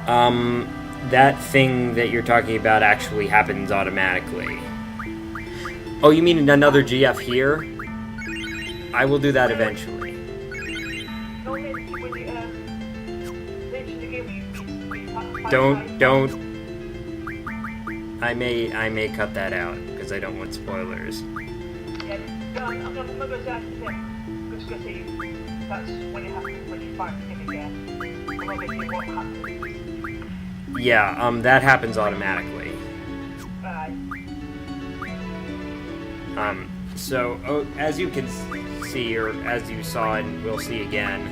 That thing that you're talking about actually happens automatically. Oh, you mean another GF here? I will do that eventually. Don't. I may cut that out, because I don't want spoilers. Yeah, I'm not going to say him, because that's when you fight him again. I'm not going to see what happens. Yeah, that happens automatically. So, as you can see, or as you saw and will see again,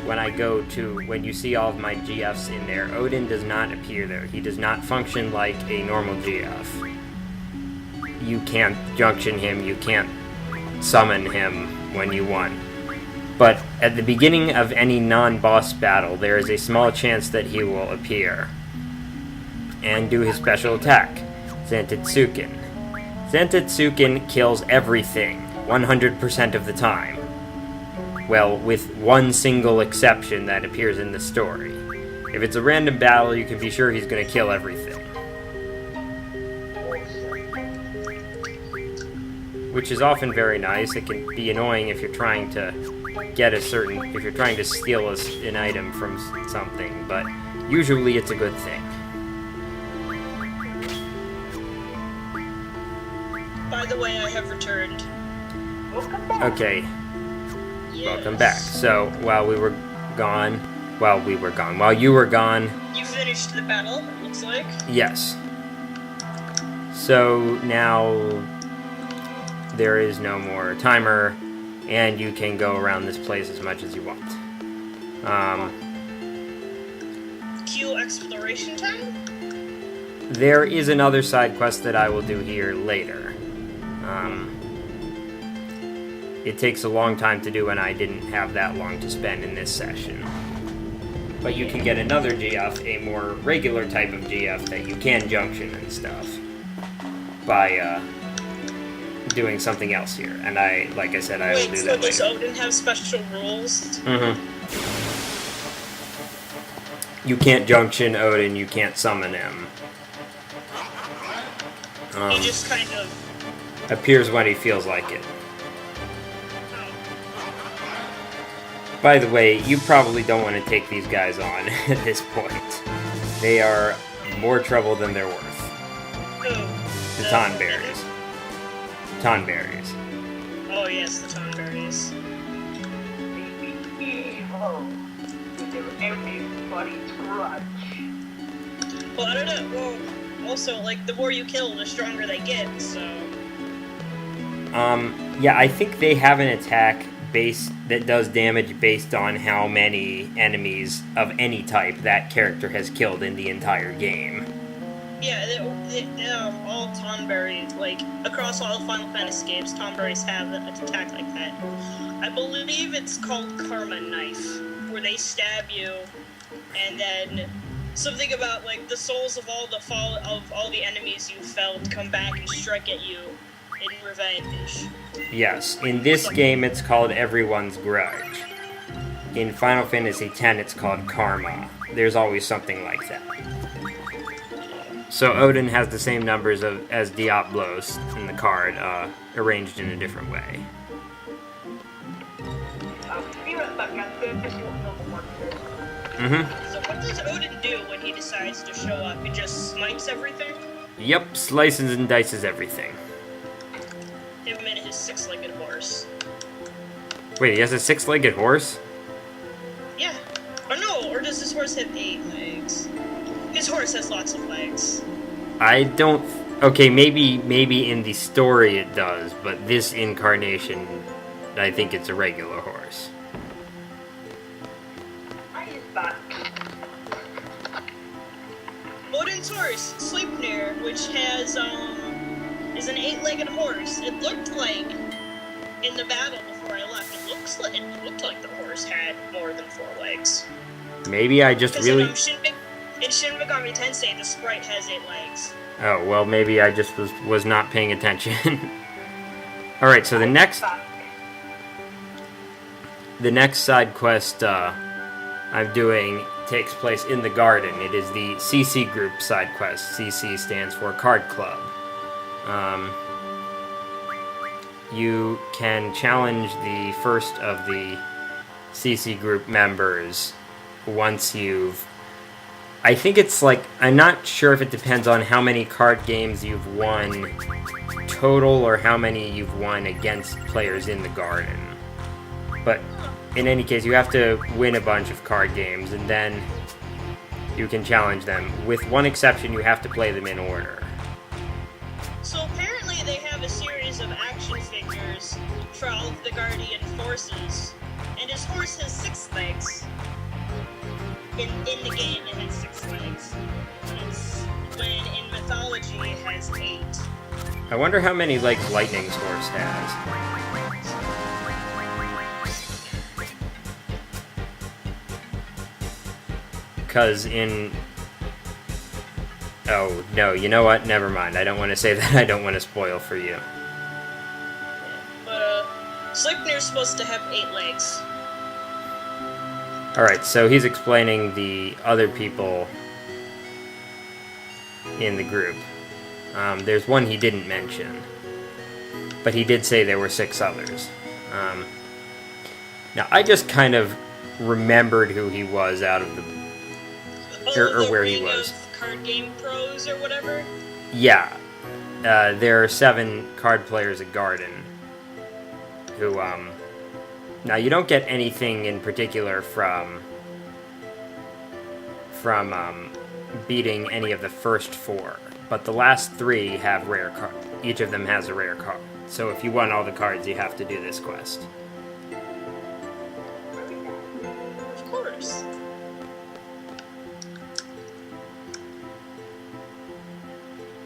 when you see all of my GFs in there, Odin does not appear there. He does not function like a normal GF. You can't junction him, you can't summon him when you want. But at the beginning of any non-boss battle, there is a small chance that he will appear and do his special attack, Zantetsuken. Zantetsuken kills everything, 100% of the time. Well, with one single exception that appears in the story. If it's a random battle, you can be sure he's going to kill everything. Which is often very nice. It can be annoying if you're trying to if you're trying to steal an item from something, but usually it's a good thing. By the way, I have returned. Okay. Yes. Welcome back. So, while you were gone, you finished the battle, it looks like. Yes. So, now there is no more timer, and you can go around this place as much as you want. Cue exploration time? There is another side quest that I will do here later. It takes a long time to do, and I didn't have that long to spend in this session. But you can get another GF, a more regular type of GF that you can junction and stuff, by doing something else here. And like I said, I will do that later. Does Odin have special rules? Mm-hmm. You can't junction Odin, you can't summon him. He just kind of appears when he feels like it. By the way, you probably don't want to take these guys on at this point. They are more trouble than they're worth. The Tonberries. Tonberries. Oh yes, the Tonberries. Well, I don't know. Well, also, like, the more you kill, the stronger they get, so... Yeah, I think they have an attack that does damage based on how many enemies of any type that character has killed in the entire game. Yeah, all Tonberries, like, across all Final Fantasy games, Tonberries have an attack like that. I believe it's called Karma Knife, where they stab you, and then something about, like, the souls of all the enemies you felled come back and strike at you in revenge. Yes, in this game it's called Everyone's Grudge. In Final Fantasy X it's called Karma. There's always something like that. So Odin has the same numbers as Diablos in the card, arranged in a different way. So what does Odin do when he decides to show up? He just smites everything? Yep, slices and dices everything. Him and his six-legged horse. Wait, he has a six-legged horse? Yeah. Or no, or does his horse have 8 legs? His horse has lots of legs. I don't... Okay, maybe in the story it does, but this incarnation, I think it's a regular horse. Odin's horse, Sleipnir, which has, is an 8-legged horse. It looked like, in the battle before I left, it looked like the horse had more than 4 legs. Maybe I just really... In Shin Megami Tensei, the sprite has 8 legs. Oh, well, maybe I just was not paying attention. Alright, so the next side quest I'm doing takes place in the garden. It is the CC group side quest. CC stands for Card Club. You can challenge the first of the CC group members once you've... I think it's like... I'm not sure if it depends on how many card games you've won total or how many you've won against players in the garden. But in any case, you have to win a bunch of card games, and then you can challenge them. With one exception, you have to play them in order. So apparently they have a series of action figures for all of the Guardian forces, and his horse has 6 legs. In the game, it has 6 legs. When in mythology, it has 8. I wonder how many legs Lightning's horse has. Because in... Oh, no, you know what? Never mind. I don't want to say that. I don't want to spoil for you. But, Sleipnir's supposed to have 8 legs. Alright, so he's explaining the other people in the group. There's one he didn't mention. But he did say there were 6 others. Now, I just kind of remembered who he was out of the... or where he was. Card game pros or whatever? Yeah. There are 7 card players at Garden who, now you don't get anything in particular from beating any of the first 4, but the last 3 have rare cards. Each of them has a rare card. So if you won all the cards, you have to do this quest. Of course.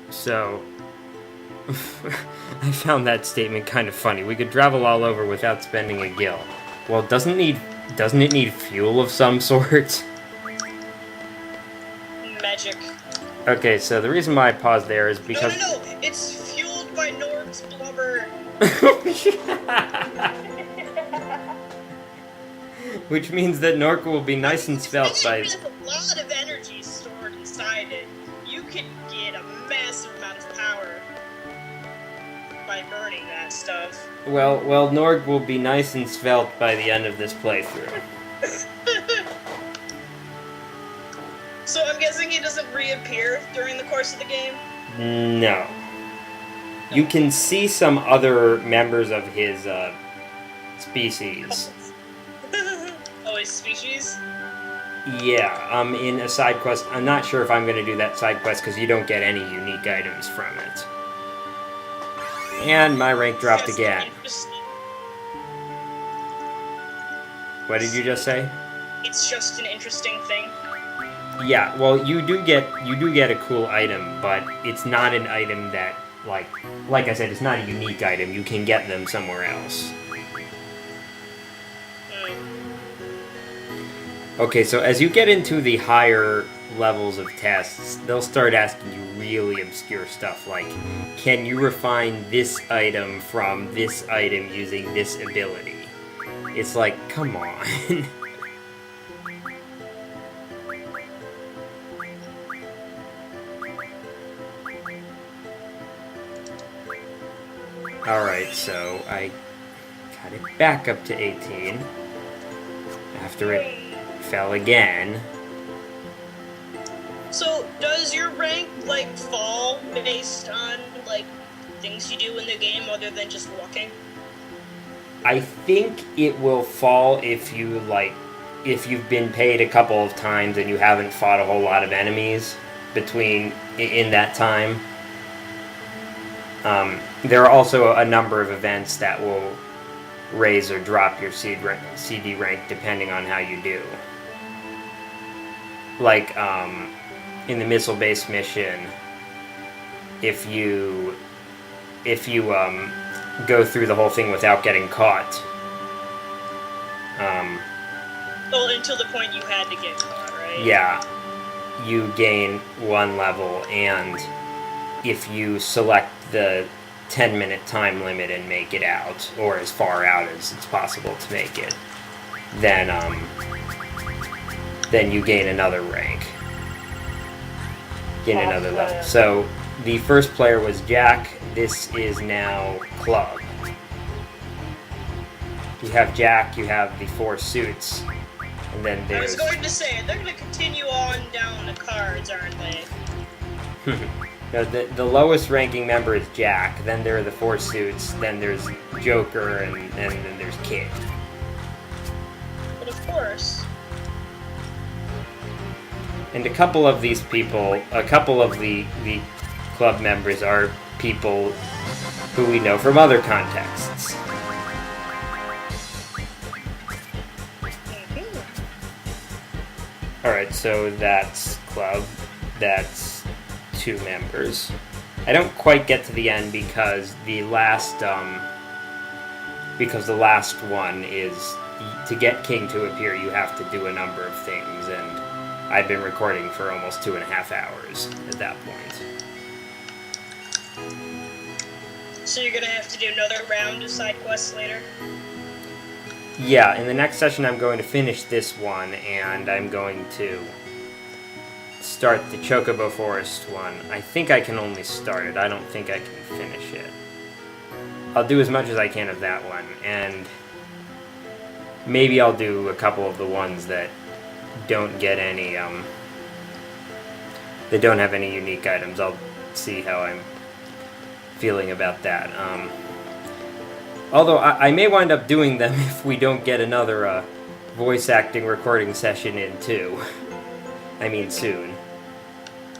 So, I found that statement kind of funny. We could travel all over without spending a gil. Well, doesn't it need fuel of some sort? Magic. Okay, so the reason why I paused there is because... No, it's fueled by Nord's blubber. Which means that Nork will be nice and svelte by... There's a lot of energy stored inside it. You can get a massive amount of power by burning that stuff. Well, Norg will be nice and svelte by the end of this playthrough. So I'm guessing he doesn't reappear during the course of the game? No. You can see some other members of his species. Oh, his species? Yeah, in a side quest. I'm not sure if I'm going to do that side quest because you don't get any unique items from it. And my rank dropped again. What did you just say? It's just an interesting thing. Yeah, well, you do get a cool item, but it's not an item that, like I said, it's not a unique item. You can get them somewhere else. Okay, so as you get into the higher levels of tests, they'll start asking you really obscure stuff, like, can you refine this item from this item using this ability? It's like, come on. Alright, so I got it back up to 18 after it fell again. So, does your rank, like, fall based on, like, things you do in the game other than just walking? I think it will fall if you, if you've been paid a couple of times and you haven't fought a whole lot of enemies in that time. There are also a number of events that will raise or drop your CD rank depending on how you do. Like, in the missile-based mission, if you go through the whole thing without getting caught. Well, until the point you had to get caught, right? Yeah, you gain 1 level, and if you select the 10-minute time limit and make it out, or as far out as it's possible to make it, then then you gain another rank. Gain another level. Awesome. So the first player was Jack. This is now Club. You have Jack, you have the 4 suits, and then I was there's... going to say, they're going to continue on down the cards, aren't they? No, the lowest ranking member is Jack, then there are the 4 suits, then there's Joker, and then there's Kid. But of course. And a couple of these people, a couple of the club members are people who we know from other contexts. Alright, so that's Club. That's 2 members. I don't quite get to the end because the last one is to get King to appear you have to do a number of things, and I've been recording for almost 2.5 hours at that point. So you're gonna have to do another round of side quests later? Yeah, in the next session I'm going to finish this one, and I'm going to start the Chocobo Forest one. I think I can only start it. I don't think I can finish it. I'll do as much as I can of that one, and maybe I'll do a couple of the ones that don't get any, that don't have any unique items. I'll see how I'm feeling about that. Although I may wind up doing them if we don't get another voice acting recording session in too. I mean soon.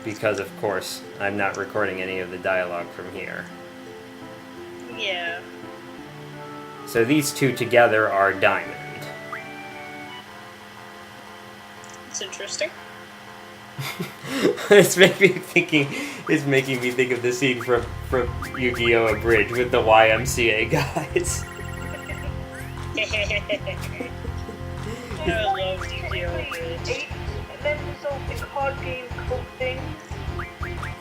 Because of course, I'm not recording any of the dialogue from here. Yeah. So these 2 together are Diamond. It's interesting. It's making me think of the scene from Yu-Gi-Oh! Abridged with the YMCA guys. I love Yu-Gi-Oh! Abridged. 8 members of the card game club thing.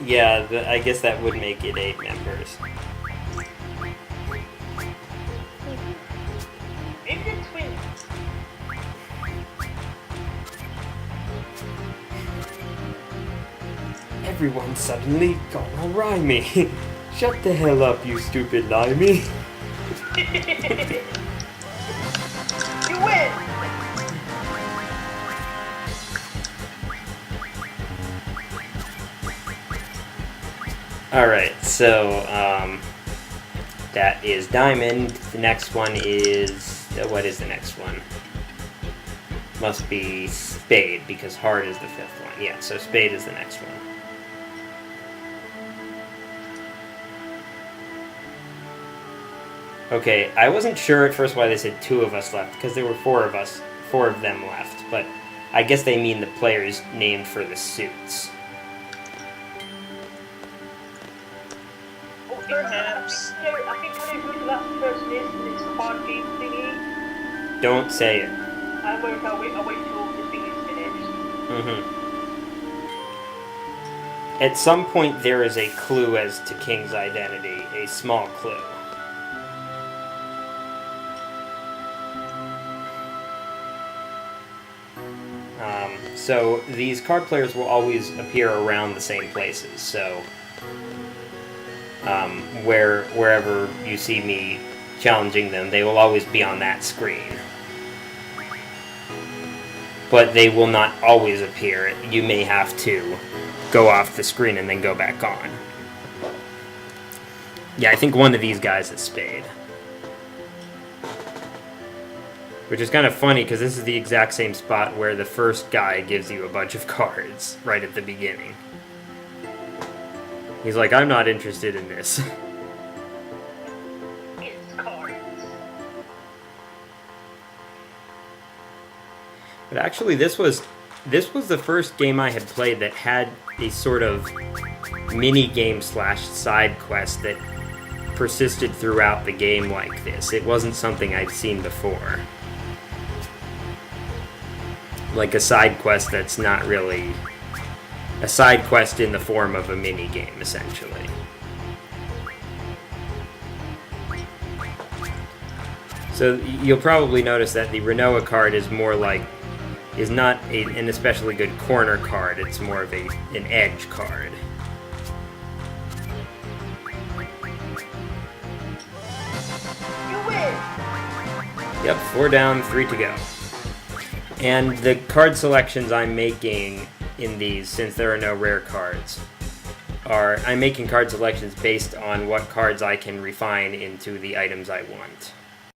Yeah, I guess that would make it 8 members. Maybe they're twins. Everyone suddenly got all rhymey. Shut the hell up, you stupid limey. You win! Alright, so, that is Diamond. The next one is... what is the next one? Must be Spade, because Heart is the 5th one. Yeah, so Spade is the next one. Okay, I wasn't sure at first why they said 2 of us left, because there were 4 of them left, but I guess they mean the players named for the suits. Perhaps. I think I know who the last person is in this card game thingy. Don't say it. I'll wait till the thing is finished. At some point there is a clue as to King's identity, a small clue. So these card players will always appear around the same places, so wherever you see me challenging them, they will always be on that screen. But they will not always appear. You may have to go off the screen and then go back on. Yeah, I think one of these guys is Spade. Which is kind of funny, because this is the exact same spot where the first guy gives you a bunch of cards, right at the beginning. He's like, I'm not interested in this. It's cards. But actually, this was the first game I had played that had a sort of mini-game / side quest that persisted throughout the game like this. It wasn't something I'd seen before. Like a side quest that's not really a side quest in the form of a mini game, essentially. So you'll probably notice that the Rinoa card is more like is not an especially good corner card. It's more of an edge card. You win! Yep, 4 down, 3 to go. And the card selections I'm making in these, since there are no rare cards, I'm making card selections based on what cards I can refine into the items I want.